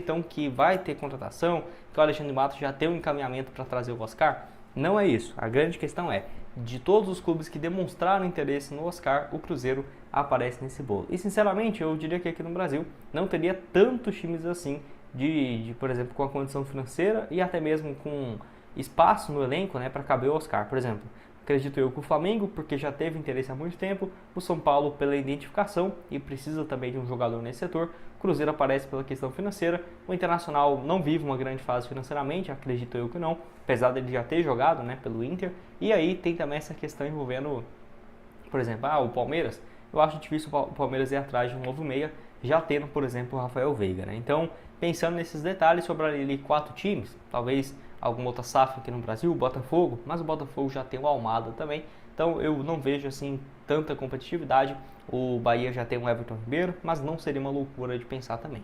então que vai ter contratação, que o Alexandre Matos já tem um encaminhamento para trazer o Oscar? Não é isso. A grande questão é, de todos os clubes que demonstraram interesse no Oscar, o Cruzeiro aparece nesse bolo. E sinceramente, eu diria que aqui no Brasil não teria tantos times assim, por exemplo, com a condição financeira e até mesmo com espaço no elenco, né, para caber o Oscar. Por exemplo, acredito eu que o Flamengo, porque já teve interesse há muito tempo, o São Paulo pela identificação e precisa também de um jogador nesse setor, o Cruzeiro aparece pela questão financeira, o Internacional não vive uma grande fase financeiramente, acredito eu que não, apesar dele já ter jogado, né, pelo Inter, e aí tem também essa questão envolvendo, por exemplo, o Palmeiras. Eu acho difícil o Palmeiras ir atrás de um novo meia, já tendo, por exemplo, o Rafael Veiga, né? Então, pensando nesses detalhes, sobraria ali 4 times, talvez alguma outra SAF aqui no Brasil, o Botafogo, mas o Botafogo já tem o Almada também, então eu não vejo assim tanta competitividade. O Bahia já tem o Everton Ribeiro, mas não seria uma loucura de pensar também.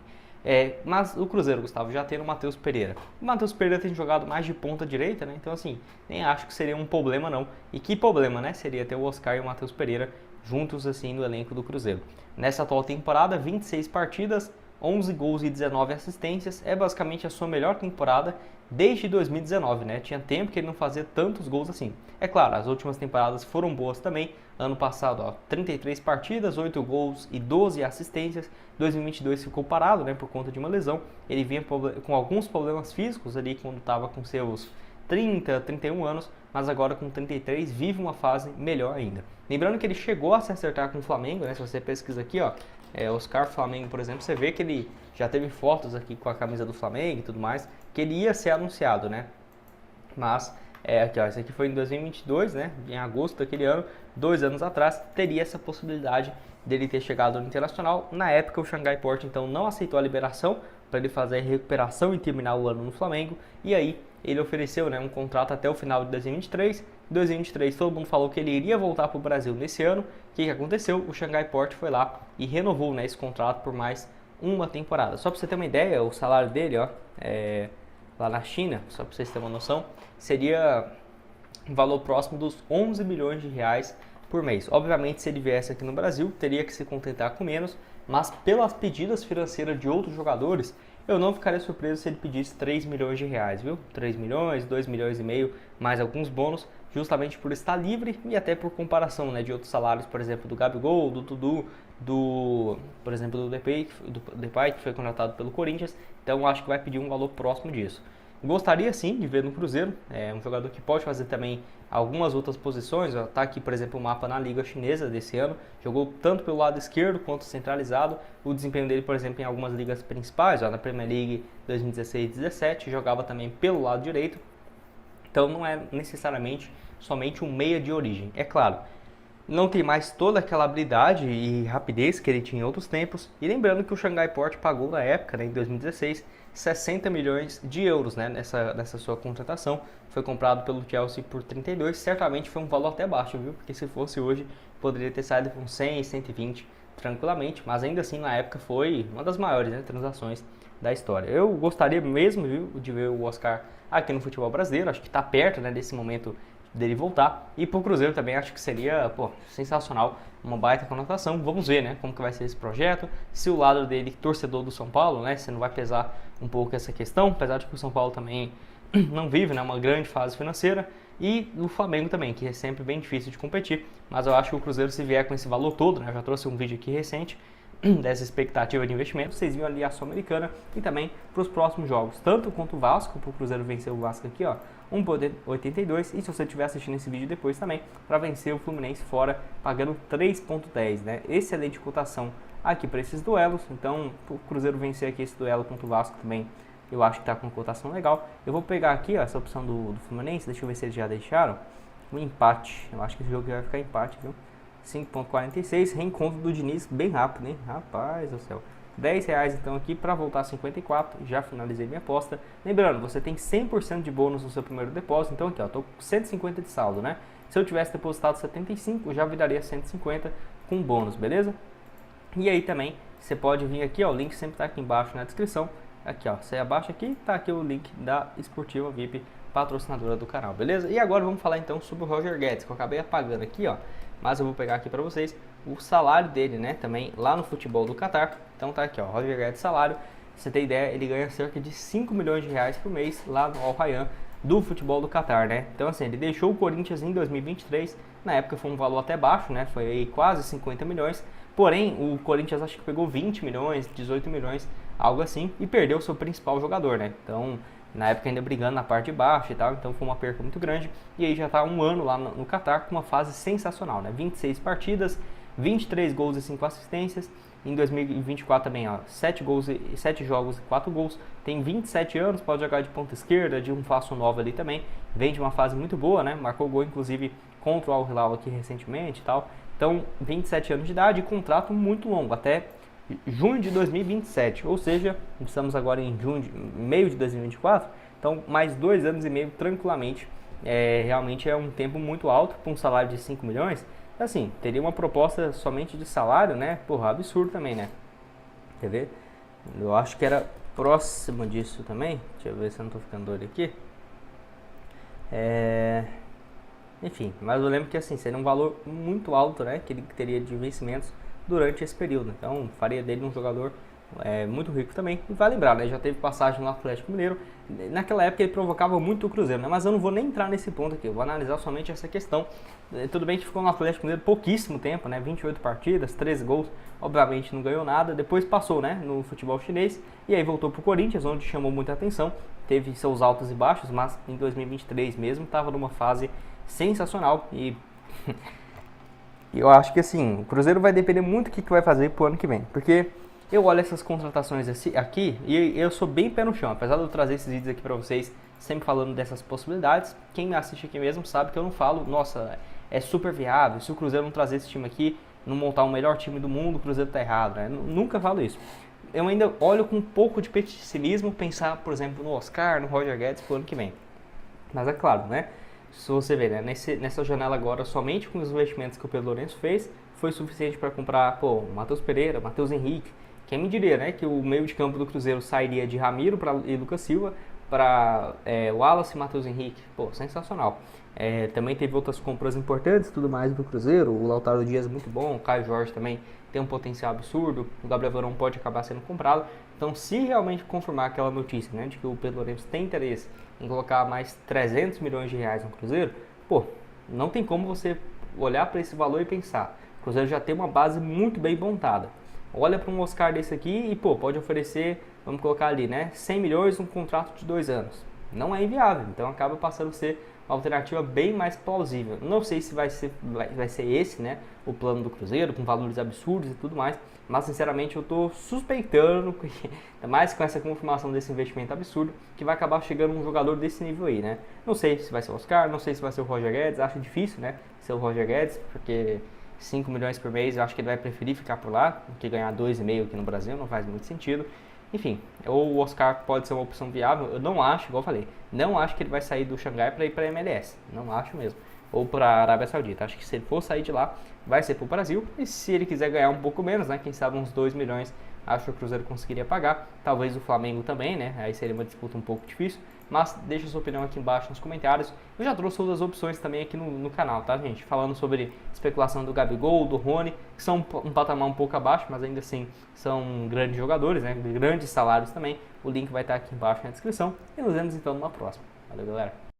Mas o Cruzeiro, Gustavo, já tem o Matheus Pereira. O Matheus Pereira tem jogado mais de ponta direita, né? Então assim, nem acho que seria um problema não. E que problema, né? Seria ter o Oscar e o Matheus Pereira juntos assim no elenco do Cruzeiro. Nessa atual temporada, 26 partidas, 11 gols e 19 assistências, é basicamente a sua melhor temporada desde 2019, né? Tinha tempo que ele não fazia tantos gols assim. É claro, as últimas temporadas foram boas também. Ano passado, 33 partidas, 8 gols e 12 assistências. 2022 ficou parado, né, por conta de uma lesão. Ele vinha com alguns problemas físicos ali quando estava com seus 30, 31 anos, mas agora com 33 vive uma fase melhor ainda. Lembrando que ele chegou a se acertar com o Flamengo, né? Se você pesquisa aqui, Oscar Flamengo, por exemplo, você vê que ele já teve fotos aqui com a camisa do Flamengo e tudo mais, que ele ia ser anunciado, né? Mas, aqui, esse aqui foi em 2022, né? Em agosto daquele ano, 2 anos atrás, teria essa possibilidade dele ter chegado no Internacional. Na época, o Xangai Port, então, não aceitou a liberação para ele fazer a recuperação e terminar o ano no Flamengo. E aí, ele ofereceu, né, um contrato até o final de 2023. Em 2023, todo mundo falou que ele iria voltar para o Brasil nesse ano. O que aconteceu? O Xangai Port foi lá e renovou, né, esse contrato por mais uma temporada. Só para você ter uma ideia, o salário dele, lá na China, só para vocês terem uma noção, seria um valor próximo dos 11 milhões de reais por mês. Obviamente, se ele viesse aqui no Brasil, teria que se contentar com menos, mas pelas pedidas financeiras de outros jogadores, eu não ficaria surpreso se ele pedisse 3 milhões de reais, viu? 3 milhões, 2 milhões e meio, mais alguns bônus, justamente por estar livre e até por comparação, né, de outros salários, por exemplo, do Gabigol, do Dudu, por exemplo, do Depay, que foi contratado pelo Corinthians. Então, acho que vai pedir um valor próximo disso. Gostaria sim de ver no Cruzeiro, é um jogador que pode fazer também algumas outras posições. Tá aqui, por exemplo, o mapa na Liga Chinesa desse ano, jogou tanto pelo lado esquerdo quanto centralizado. O desempenho dele, por exemplo, em algumas ligas principais, na Premier League 2016-17, jogava também pelo lado direito. Então não é necessariamente somente um meia de origem. É claro, não tem mais toda aquela habilidade e rapidez que ele tinha em outros tempos. E lembrando que o Xangai Port pagou na época, né, em 2016, 60 milhões de euros, né, nessa sua contratação. Foi comprado pelo Chelsea por 32, certamente foi um valor até baixo, viu? Porque se fosse hoje, poderia ter saído com 100, 120 tranquilamente, mas ainda assim na época foi uma das maiores, né, transações da história. Eu gostaria mesmo, viu, de ver o Oscar aqui no futebol brasileiro, acho que está perto, né, desse momento dele voltar. E pro Cruzeiro também acho que seria, sensacional, uma baita conotação. Vamos ver, né, como que vai ser esse projeto, se o lado dele, torcedor do São Paulo, né, se não vai pesar um pouco essa questão, apesar de que o São Paulo também não vive, né, uma grande fase financeira, e o Flamengo também, que é sempre bem difícil de competir, mas eu acho que o Cruzeiro, se vier com esse valor todo, né, eu já trouxe um vídeo aqui recente, dessa expectativa de investimento, vocês viram ali a Sul-Americana e também para os próximos jogos, tanto quanto o Vasco, para o Cruzeiro vencer o Vasco aqui, 1,82, e se você estiver assistindo esse vídeo depois também, para vencer o Fluminense fora, pagando 3,10, né? Excelente cotação aqui para esses duelos, então o Cruzeiro vencer aqui esse duelo contra o Vasco também, eu acho que está com cotação legal. Eu vou pegar aqui, essa opção do Fluminense, deixa eu ver se eles já deixaram, um empate, eu acho que esse jogo vai ficar empate, viu? 5,46, reencontro do Diniz bem rápido, hein? Rapaz do céu. R$10 então aqui para voltar a 54, já finalizei minha aposta. Lembrando, você tem 100% de bônus no seu primeiro depósito, então aqui, tô com 150 de saldo, né? Se eu tivesse depositado 75, já viraria 150 com bônus, beleza? E aí também, você pode vir aqui, o link sempre tá aqui embaixo na descrição. Aqui, você abaixa aqui, tá aqui o link da Esportiva VIP, patrocinadora do canal, beleza? E agora vamos falar então sobre o Roger Guedes, que eu acabei apagando aqui, mas eu vou pegar aqui para vocês o salário dele, né, também lá no futebol do Catar. Então tá aqui, Roger Guedes salário, você ter ideia, ele ganha cerca de 5 milhões de reais por mês lá no Al Rayyan do futebol do Catar, né? Então assim, ele deixou o Corinthians em 2023, na época foi um valor até baixo, né? Foi aí quase 50 milhões, porém o Corinthians acho que pegou 20 milhões, 18 milhões, algo assim, e perdeu o seu principal jogador, né? Então, na época ainda brigando na parte de baixo e tal, então foi uma perca muito grande, e aí já tá um ano lá no Catar com uma fase sensacional, né? 26 partidas, 23 gols e 5 assistências. Em 2024 também, ó, 7 jogos e 4 gols. Tem 27 anos, pode jogar de ponta esquerda, de um falso 9 ali também. Vem de uma fase muito boa, né? Marcou gol, inclusive, contra o Al Hilal aqui recentemente e tal. Então, 27 anos de idade e contrato muito longo, até junho de 2027. Ou seja, estamos agora em meio de 2024. Então, mais 2 anos e meio tranquilamente. Realmente é um tempo muito alto para um salário de 5 milhões. Assim, teria uma proposta somente de salário, né? Porra, absurdo também, né? Quer ver? Eu acho que era próximo disso também. Deixa eu ver se eu não tô ficando doido aqui. Enfim, mas eu lembro que assim, seria um valor muito alto, né? Que ele teria de vencimentos durante esse período. Então, faria dele um jogador muito rico também. E vai lembrar, né? Já teve passagem no Atlético Mineiro. Naquela época ele provocava muito o Cruzeiro, né? Mas eu não vou nem entrar nesse ponto aqui. Eu vou analisar somente essa questão. Tudo bem que ficou no Atlético Mineiro pouquíssimo tempo, né? 28 partidas, 13 gols. Obviamente não ganhou nada. Depois passou, né? No futebol chinês. E aí voltou pro Corinthians, onde chamou muita atenção. Teve seus altos e baixos, mas em 2023 mesmo estava numa fase sensacional. E eu acho que assim, o Cruzeiro vai depender muito do que vai fazer pro ano que vem. Porque eu olho essas contratações aqui e eu sou bem pé no chão. Apesar de eu trazer esses vídeos aqui pra vocês, sempre falando dessas possibilidades, quem me assiste aqui mesmo sabe que eu não falo, nossa, é super viável, se o Cruzeiro não trazer esse time aqui, não montar o melhor time do mundo, o Cruzeiro tá errado, né? Nunca falo isso. Eu ainda olho com um pouco de pessimismo, pensar, por exemplo, no Oscar, no Roger Guedes pro ano que vem. Mas é claro, né? Se você ver, né, nessa janela agora, somente com os investimentos que o Pedro Lourenço fez, foi suficiente para comprar, pô, Matheus Pereira, Matheus Henrique. Quem me diria, né, que o meio de campo do Cruzeiro sairia de Ramiro e Lucas Silva para Wallace e Matheus Henrique. Pô, sensacional. Também teve outras compras importantes, tudo mais do Cruzeiro. O Lautaro Dias é muito bom, o Caio Jorge também tem um potencial absurdo. O Gabriel Verón pode acabar sendo comprado. Então, se realmente confirmar aquela notícia, né, de que o Pedro Lourenço tem interesse em colocar mais 300 milhões de reais no Cruzeiro, pô, não tem como você olhar para esse valor e pensar. O Cruzeiro já tem uma base muito bem montada. Olha para um Oscar desse aqui e, pô, pode oferecer, vamos colocar ali, né, 100 milhões, um contrato de 2 anos. Não é inviável, então acaba passando a ser uma alternativa bem mais plausível. Não sei se vai ser esse, né, o plano do Cruzeiro, com valores absurdos e tudo mais, mas sinceramente eu estou suspeitando, ainda mais com essa confirmação desse investimento absurdo, que vai acabar chegando um jogador desse nível aí, né. Não sei se vai ser o Oscar, não sei se vai ser o Roger Guedes, acho difícil, né, ser o Roger Guedes, porque 5 milhões por mês, eu acho que ele vai preferir ficar por lá, do que ganhar 2,5 aqui no Brasil, não faz muito sentido. Enfim, ou o Oscar pode ser uma opção viável, eu não acho, igual eu falei, não acho que ele vai sair do Xangai para ir para a MLS, não acho mesmo. Ou para a Arábia Saudita, acho que se ele for sair de lá, vai ser para o Brasil, e se ele quiser ganhar um pouco menos, né, quem sabe uns 2 milhões, acho que o Cruzeiro conseguiria pagar, talvez o Flamengo também, né, aí seria uma disputa um pouco difícil, mas deixa sua opinião aqui embaixo nos comentários. Eu já trouxe outras opções também aqui no canal, tá, gente? Falando sobre especulação do Gabigol, do Rony, que são um patamar um pouco abaixo, mas ainda assim são grandes jogadores, né? Grandes salários também. O link vai estar aqui embaixo na descrição. E nos vemos então numa próxima. Valeu, galera!